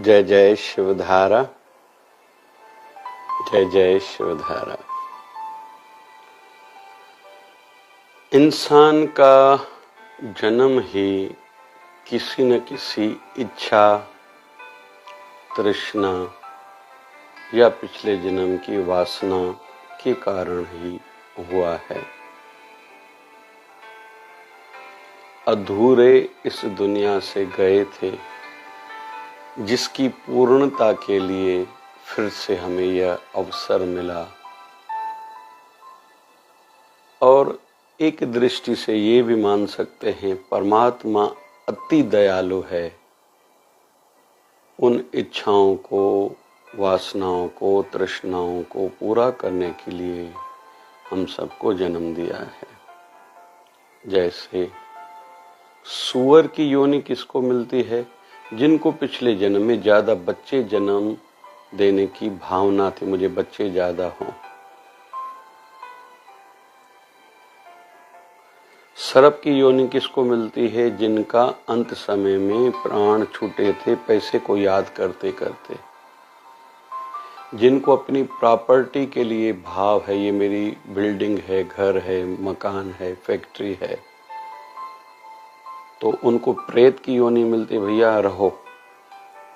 जय जय शिवधारा, जय जय शिवधारा। इंसान का जन्म ही किसी न किसी इच्छा, तृष्णा या पिछले जन्म की वासना के कारण ही हुआ है। अधूरे इस दुनिया से गए थे, जिसकी पूर्णता के लिए फिर से हमें यह अवसर मिला। और एक दृष्टि से ये भी मान सकते हैं, परमात्मा अति दयालु है। उन इच्छाओं को, वासनाओं को, तृष्णाओं को पूरा करने के लिए हम सबको जन्म दिया है। जैसे सूअर की योनि किसको मिलती है? जिनको पिछले जन्म में ज्यादा बच्चे जन्म देने की भावना थी, मुझे बच्चे ज्यादा हों। सर्प की योनि किसको मिलती है? जिनका अंत समय में प्राण छूटे थे पैसे को याद करते करते, जिनको अपनी प्रॉपर्टी के लिए भाव है, ये मेरी बिल्डिंग है, घर है, मकान है, फैक्ट्री है, तो उनको प्रेत की योनि मिलती। भैया रहो,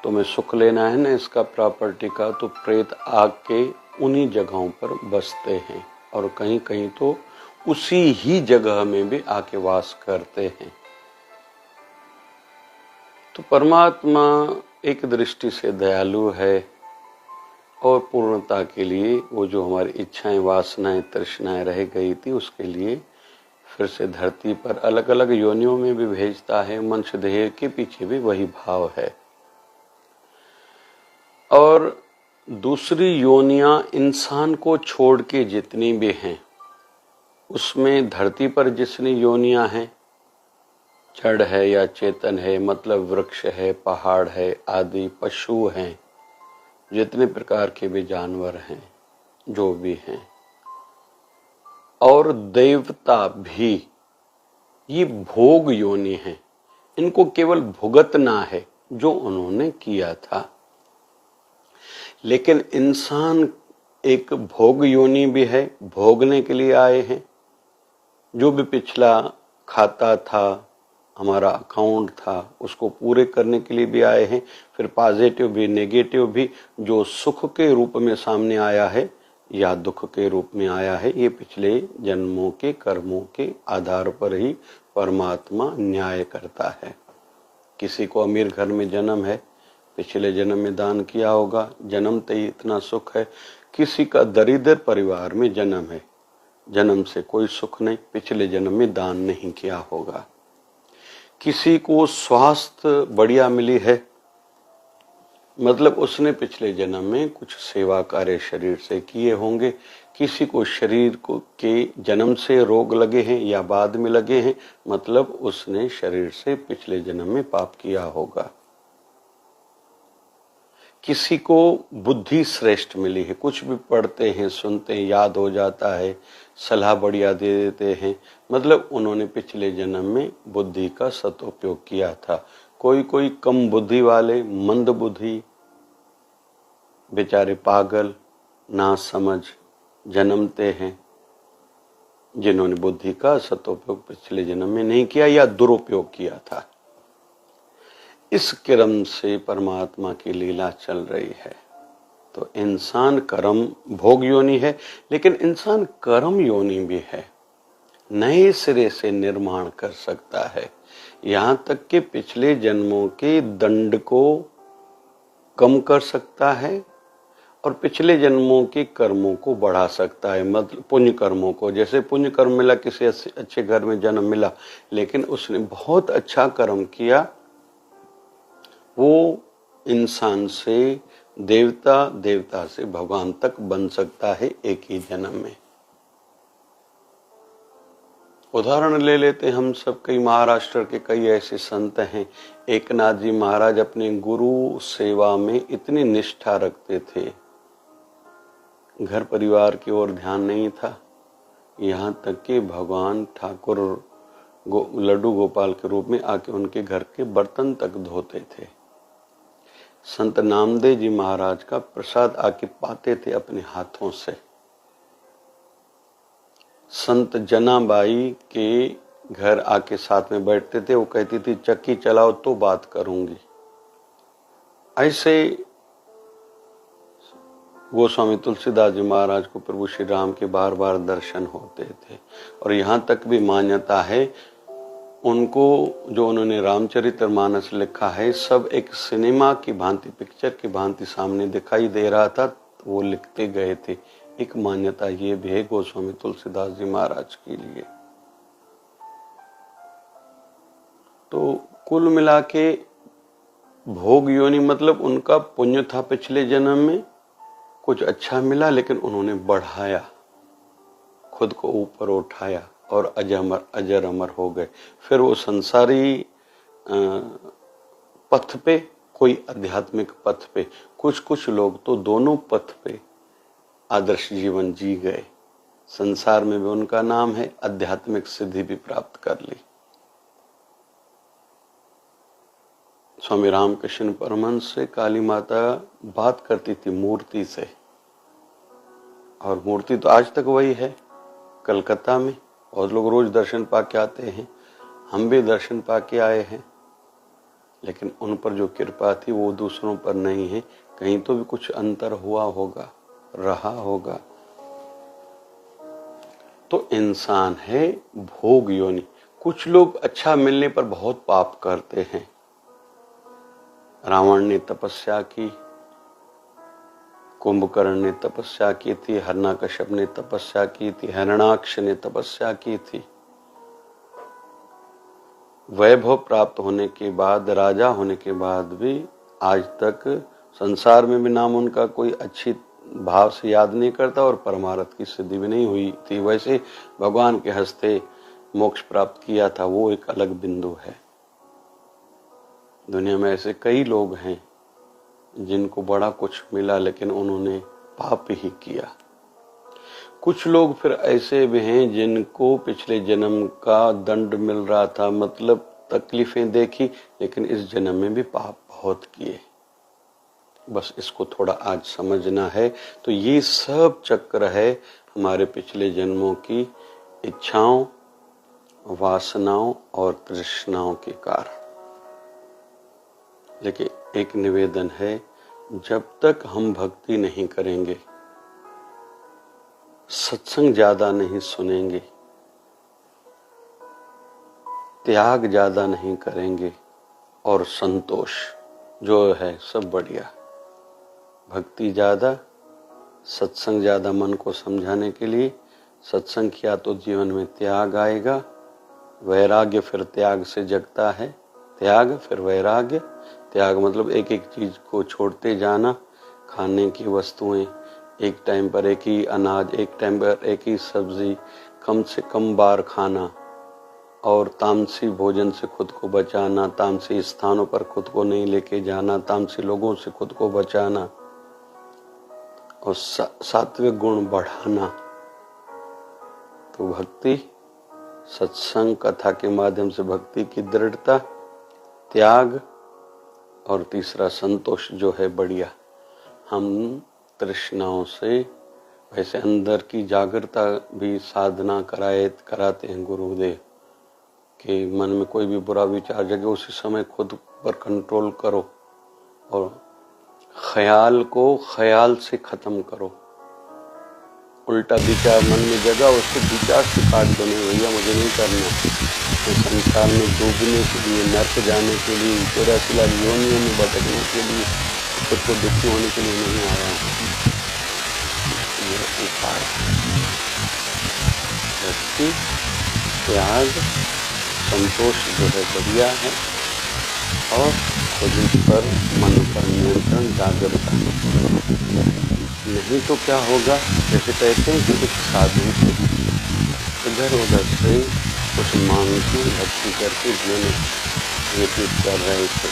तुम्हें सुख लेना है ना इसका, प्रॉपर्टी का, तो प्रेत आग के उन्हीं जगहों पर बसते हैं और कहीं कहीं तो उसी ही जगह में भी आके वास करते हैं। तो परमात्मा एक दृष्टि से दयालु है और पूर्णता के लिए वो जो हमारी इच्छाएं, वासनाएं, तृष्णाएं रह गई थी, उसके लिए फिर से धरती पर अलग अलग योनियों में भी भेजता है। मनुष्य देह के पीछे भी वही भाव है। और दूसरी योनियां इंसान को छोड़ के जितनी भी हैं, उसमें धरती पर जितनी योनियां हैं, जड़ है या चेतन है, मतलब वृक्ष है, पहाड़ है आदि, पशु हैं, जितने प्रकार के भी जानवर हैं, जो भी हैं, और देवता भी, ये भोग योनि हैं। इनको केवल भुगतना है जो उन्होंने किया था। लेकिन इंसान एक भोग योनि भी है, भोगने के लिए आए हैं। जो भी पिछला खाता था, हमारा अकाउंट था, उसको पूरे करने के लिए भी आए हैं। फिर पॉजिटिव भी, नेगेटिव भी, जो सुख के रूप में सामने आया है या दुख के रूप में आया है, ये पिछले जन्मों के कर्मों के आधार पर ही परमात्मा न्याय करता है। किसी को अमीर घर में जन्म है, पिछले जन्म में दान किया होगा, जन्मते ही इतना सुख है। किसी का दरिद्र परिवार में जन्म है, जन्म से कोई सुख नहीं, पिछले जन्म में दान नहीं किया होगा। किसी को स्वास्थ्य बढ़िया मिली है, मतलब उसने पिछले जन्म में कुछ सेवा कार्य शरीर से किए होंगे। किसी को शरीर को के जन्म से रोग लगे हैं या बाद में लगे हैं, मतलब उसने शरीर से पिछले जन्म में पाप किया होगा। किसी को बुद्धि श्रेष्ठ मिली है, कुछ भी पढ़ते हैं, सुनते हैं, याद हो जाता है, सलाह बढ़िया दे देते हैं, मतलब उन्होंने पिछले जन्म में बुद्धि का सदुपयोग किया था। कोई कोई कम बुद्धि वाले, मंद बुद्धि, बेचारे पागल, ना समझ जन्मते हैं, जिन्होंने बुद्धि का सदुपयोग पिछले जन्म में नहीं किया या दुरुपयोग किया था। इस क्रम से परमात्मा की लीला चल रही है। तो इंसान कर्म भोग योनि है, लेकिन इंसान कर्म योनि भी है। नए सिरे से निर्माण कर सकता है, यहां तक कि पिछले जन्मों के दंड को कम कर सकता है और पिछले जन्मों के कर्मों को बढ़ा सकता है, मतलब पुण्य कर्मों को। जैसे पुण्य कर्म मिला, किसी अच्छे घर में जन्म मिला, लेकिन उसने बहुत अच्छा कर्म किया, वो इंसान से देवता, देवता से भगवान तक बन सकता है एक ही जन्म में। उदाहरण ले लेते हैं हम सब, कई महाराष्ट्र के कई ऐसे संत हैं। एकनाथ जी महाराज अपने गुरु सेवा में इतनी निष्ठा रखते थे, घर परिवार की ओर ध्यान नहीं था, यहाँ तक कि भगवान ठाकुर लड्डू गोपाल के रूप में आके उनके घर के बर्तन तक धोते थे। संत नामदेव जी महाराज का प्रसाद आके पाते थे अपने हाथों से। संत जनाबाई के घर आके साथ में बैठते थे, वो कहती थी चक्की चलाओ तो बात करूंगी। ऐसे गोस्वामी तुलसीदास जी महाराज को प्रभु श्री राम के बार बार दर्शन होते थे। और यहाँ तक भी मान्यता है उनको, जो उन्होंने रामचरितमानस लिखा है, सब एक सिनेमा की भांति, पिक्चर की भांति सामने दिखाई दे रहा था, तो वो लिखते गए थे। एक मान्यता ये भी है गोस्वामी तुलसीदास जी महाराज के लिए। तो कुल मिला के भोग योनि मतलब उनका पुण्य था, पिछले जन्म में कुछ अच्छा मिला, लेकिन उन्होंने बढ़ाया, खुद को ऊपर उठाया और अजर अमर हो गए। फिर वो संसारी पथ पे, कोई आध्यात्मिक पथ पे, कुछ लोग तो दोनों पथ पे आदर्श जीवन जी गए। संसार में भी उनका नाम है, आध्यात्मिक सिद्धि भी प्राप्त कर ली। स्वामी रामकृष्ण परमहंस से काली माता बात करती थी मूर्ति से, और मूर्ति तो आज तक वही है कलकत्ता में, और लोग रोज दर्शन पाके आते हैं, हम भी दर्शन पाके आए हैं। लेकिन उन पर जो कृपा थी वो दूसरों पर नहीं है। कहीं तो भी कुछ अंतर हुआ होगा, रहा होगा। तो इंसान है भोग योनि। कुछ लोग अच्छा मिलने पर बहुत पाप करते हैं। रावण ने तपस्या की, कुंभकर्ण ने तपस्या की थी, हिरण्यकश्यप ने तपस्या की थी, हिरण्याक्ष ने तपस्या की थी। वैभव प्राप्त होने के बाद, राजा होने के बाद भी आज तक संसार में भी नाम उनका कोई अच्छी भाव से याद नहीं करता, और परमार्थ की सिद्धि भी नहीं हुई थी। वैसे भगवान के हस्ते मोक्ष प्राप्त किया था, वो एक अलग बिंदु है। दुनिया में ऐसे कई लोग हैं जिनको बड़ा कुछ मिला, लेकिन उन्होंने पाप ही किया। कुछ लोग फिर ऐसे भी हैं जिनको पिछले जन्म का दंड मिल रहा था, मतलब तकलीफें देखी, लेकिन इस जन्म में भी पाप बहुत किए। बस इसको थोड़ा आज समझना है। तो ये सब चक्र है हमारे पिछले जन्मों की इच्छाओं, वासनाओं और तृष्णाओं के कारण। लेकिन एक निवेदन है, जब तक हम भक्ति नहीं करेंगे, सत्संग ज्यादा नहीं सुनेंगे, त्याग ज्यादा नहीं करेंगे, और संतोष जो है सब बढ़िया, भक्ति ज्यादा, सत्संग ज्यादा मन को समझाने के लिए, सत्संग किया तो जीवन में त्याग आएगा, वैराग्य फिर त्याग से जगता है, त्याग फिर वैराग्य। त्याग मतलब एक एक चीज को छोड़ते जाना, खाने की वस्तुएं, एक टाइम पर एक ही अनाज, एक टाइम पर एक ही सब्जी, कम से कम बार खाना, और तामसी भोजन से खुद को बचाना, तामसी स्थानों पर खुद को नहीं लेके जाना, तामसी लोगों से खुद को बचाना, और सात्विक गुण बढ़ाना। तो भक्ति, सत्संग, कथा के माध्यम से भक्ति की दृढ़ता, त्याग, और तीसरा संतोष जो है बढ़िया। हम तृष्णाओं से, वैसे अंदर की जागृता भी साधना कराते हैं गुरुदेव कि मन में कोई भी बुरा विचार जगे उसी समय खुद पर कंट्रोल करो, और ख्याल को ख्याल से खत्म करो। उल्टा विचार मन में जगा, उसको विचार से काट दो, नहीं भैया मुझे नहीं करना। तो संसार में डूबने के लिए, नर्क जाने के लिए, 84 लाख योनियों में भटकने के लिए, खुद को दुखी होने के लिए नहीं आया हूँ। यह उपाय भक्ति, त्याग, संतोष जो है बढ़िया है, और खुद पर मन पर नियंत्रण, जागरूकता। नहीं तो क्या होगा, जैसे कहते हैं कि एक साधु इधर उधर से कुछ मांग की भक्ति करके जीवन व्यतीत कर रहे थे।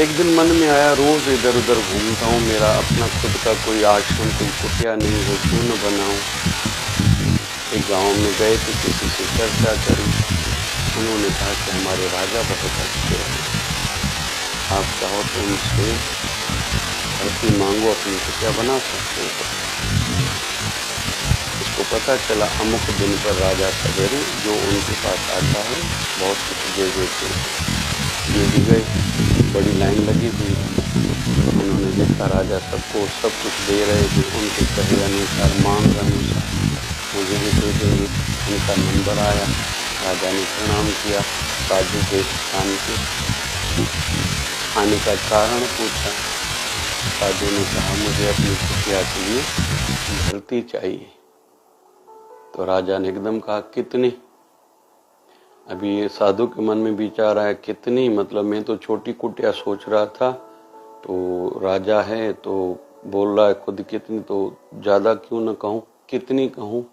एक दिन मन में आया, रोज इधर उधर घूमता हूँ, मेरा अपना खुद का कोई आश्रम, कोई कुटिया नहीं है, क्यों न बनाऊं। एक गांव में गए तो किसी से चर्चा करी, उन्होंने कहा कि हमारे राजा बहुत अच्छे हैं, आप चाहो तो उनसे धरती मांगो, अपनी को क्या बना सकते हो। इसको पता चला अमुक दिन पर राजा सवेरे जो उनके पास आता है बहुत कुछ दे देते हैं। ये भी गए, बड़ी लाइन लगी हुई। उन्होंने देखा राजा सबको सब कुछ दे रहे थे, उनके कहे अनुसार, मांग अनुसार मुझे भी दे देंगे। उनका नंबर आया, राजा ने प्रणाम किया, साधु के स्थान के आने का कारण पूछा। साधु ने कहा मुझे अपनी कुटिया के लिए धरती चाहिए। तो राजा ने एकदम कहा कितनी। अभी ये साधु के मन में विचार आया कितनी, मतलब मैं तो छोटी कुटिया सोच रहा था, तो राजा है तो बोल रहा है खुद कितनी, तो ज्यादा क्यों न कहूं, कितनी कहूं,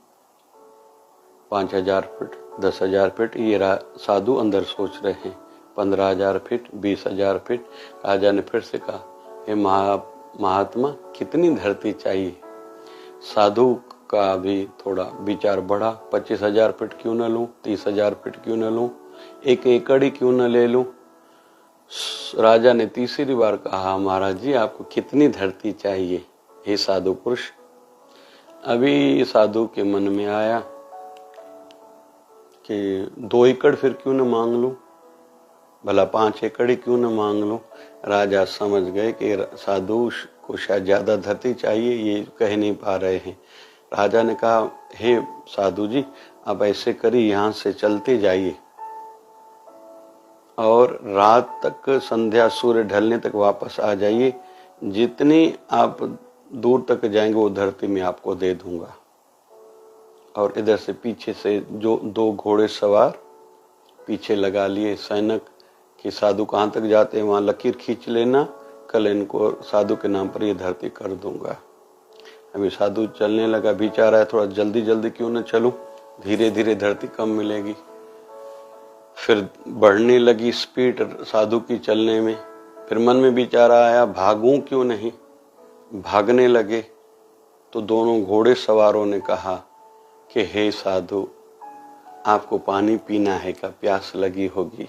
5000 फीट, 10,000 फीट। ये साधु अंदर सोच रहे हैं 15,000 फीट, 20,000 फीट। राजा ने फिर से कहा हे महात्मा कितनी धरती चाहिए। साधु का भी थोड़ा विचार बढ़ा, 25,000 फीट क्यों न लूं, 30,000 फीट क्यों न लूं, 1 एकड़ ही क्यों न ले लूं। राजा ने तीसरी बार कहा महाराज जी आपको कितनी धरती चाहिए हे साधु पुरुष। अभी साधु के मन में आया कि 2 एकड़ फिर क्यों न मांग लूं, भला 5 एकड़ ही क्यों न मांग लूं। राजा समझ गए कि साधु को शायद ज्यादा धरती चाहिए, ये कह नहीं पा रहे हैं। राजा ने कहा हे साधु जी आप ऐसे करिए, यहाँ से चलते जाइए और रात तक, संध्या सूर्य ढलने तक वापस आ जाइए। जितनी आप दूर तक जाएंगे वो धरती में आपको दे दूंगा। और इधर से पीछे से जो 2 घोड़े सवार पीछे लगा लिए सैनिक कि साधु कहाँ तक जाते हैं वहां लकीर खींच लेना, कल इनको साधु के नाम पर ये धरती कर दूंगा। अभी साधु चलने लगा, विचार आया थोड़ा जल्दी जल्दी क्यों न चलूं, धीरे धीरे धरती कम मिलेगी। फिर बढ़ने लगी स्पीड साधु की चलने में। फिर मन में विचार आया भागूं क्यों नहीं, भागने लगे। तो दोनों घोड़े सवारों ने कहा कि हे साधु आपको पानी पीना है क्या, प्यास लगी होगी।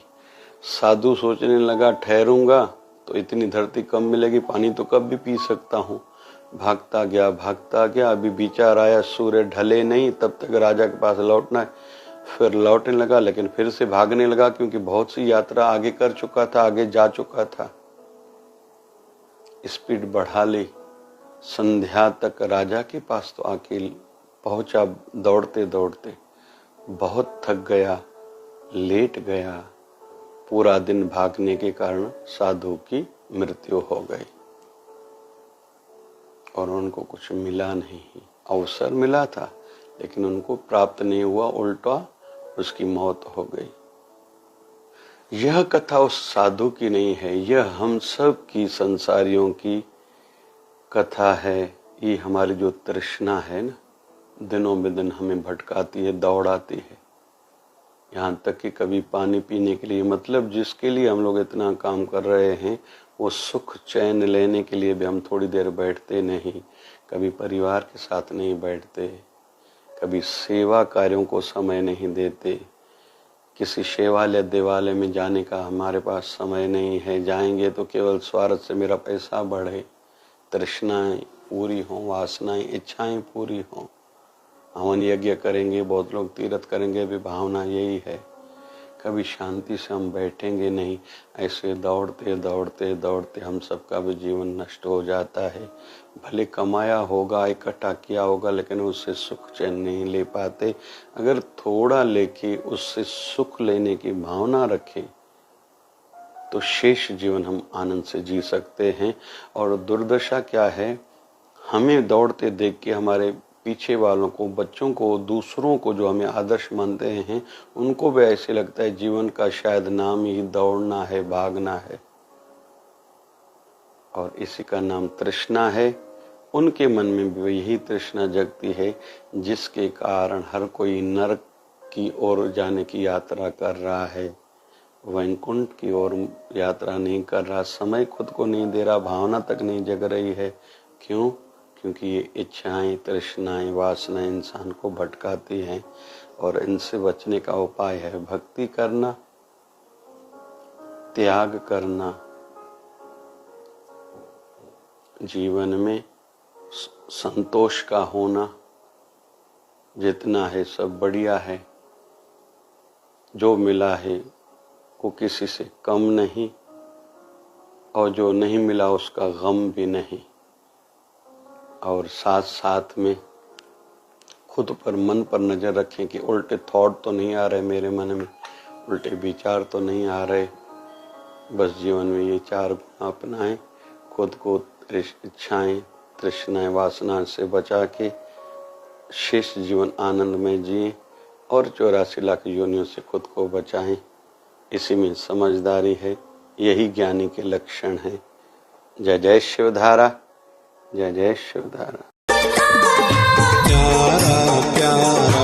साधु सोचने लगा ठहरूंगा तो इतनी धरती कम मिलेगी, पानी तो कब भी पी सकता हूँ। भागता गया। अभी विचार आया सूर्य ढले नहीं तब तक राजा के पास लौटना है। फिर लौटने लगा, लेकिन फिर से भागने लगा क्योंकि बहुत सी यात्रा आगे कर चुका था, आगे जा चुका था। स्पीड बढ़ा ली, संध्या तक राजा के पास तो आके पहुंचा। दौड़ते दौड़ते बहुत थक गया, लेट गया। पूरा दिन भागने के कारण साधु की मृत्यु हो गई और उनको कुछ मिला नहीं। अवसर मिला था लेकिन उनको प्राप्त नहीं हुआ, उल्टा उसकी मौत हो गई। यह कथा उस साधु की नहीं है, यह हम सब की, संसारियों की कथा है। ये हमारी जो तृष्णा है ना, दिनों में दिन हमें भटकाती है, दौड़ाती है। यहाँ तक कि कभी पानी पीने के लिए, मतलब जिसके लिए हम लोग इतना काम कर रहे हैं, वो सुख चैन लेने के लिए भी हम थोड़ी देर बैठते नहीं। कभी परिवार के साथ नहीं बैठते, कभी सेवा कार्यों को समय नहीं देते। किसी शिवालय देवालय में जाने का हमारे पास समय नहीं है। जाएंगे तो केवल स्वार्थ से मेरा पैसा बढ़े, तृष्णाएं पूरी हों, वासनाएं, इच्छाएं पूरी हों। हवन यज्ञ करेंगे, बहुत लोग तीर्थ करेंगे, भी भावना यही है। कभी शांति से हम बैठेंगे नहीं। ऐसे दौड़ते दौड़ते दौड़ते हम सबका भी जीवन नष्ट हो जाता है। भले कमाया होगा, इकट्ठा किया होगा, लेकिन उससे सुख चैन नहीं ले पाते। अगर थोड़ा लेके उससे सुख लेने की भावना रखें तो शेष जीवन हम आनंद से जी सकते हैं। और दुर्दशा क्या है, हमें दौड़ते देख के हमारे पीछे वालों को, बच्चों को, दूसरों को जो हमें आदर्श मानते हैं, उनको भी ऐसे लगता है जीवन का शायद नाम ही दौड़ना है, भागना है, और इसी का नाम तृष्णा है। उनके मन में भी यही तृष्णा जगती है जिसके कारण हर कोई नरक की ओर जाने की यात्रा कर रहा है, वैकुंठ की ओर यात्रा नहीं कर रहा। समय खुद को नहीं दे रहा, भावना तक नहीं जग रही है। क्यों? क्योंकि ये इच्छाएं, तृष्णाएं, वासनाएं इंसान को भटकाती हैं। और इनसे बचने का उपाय है भक्ति करना, त्याग करना, जीवन में संतोष का होना, जितना है सब बढ़िया है, जो मिला है वो किसी से कम नहीं, और जो नहीं मिला उसका गम भी नहीं। और साथ साथ में खुद पर, मन पर नजर रखें कि उल्टे थॉट तो नहीं आ रहे मेरे मन में, उल्टे विचार तो नहीं आ रहे। बस जीवन में ये 4 गुण अपनाएं, खुद को इच्छाएं, तृष्णाएं, वासना से बचा के शेष जीवन आनंद में जिए और 84 लाख योनियों से खुद को बचाएं। इसी में समझदारी है, यही ज्ञानी के लक्षण है। जय जय शिवधारा, जय जय शिवधारा। प्यारा प्यारा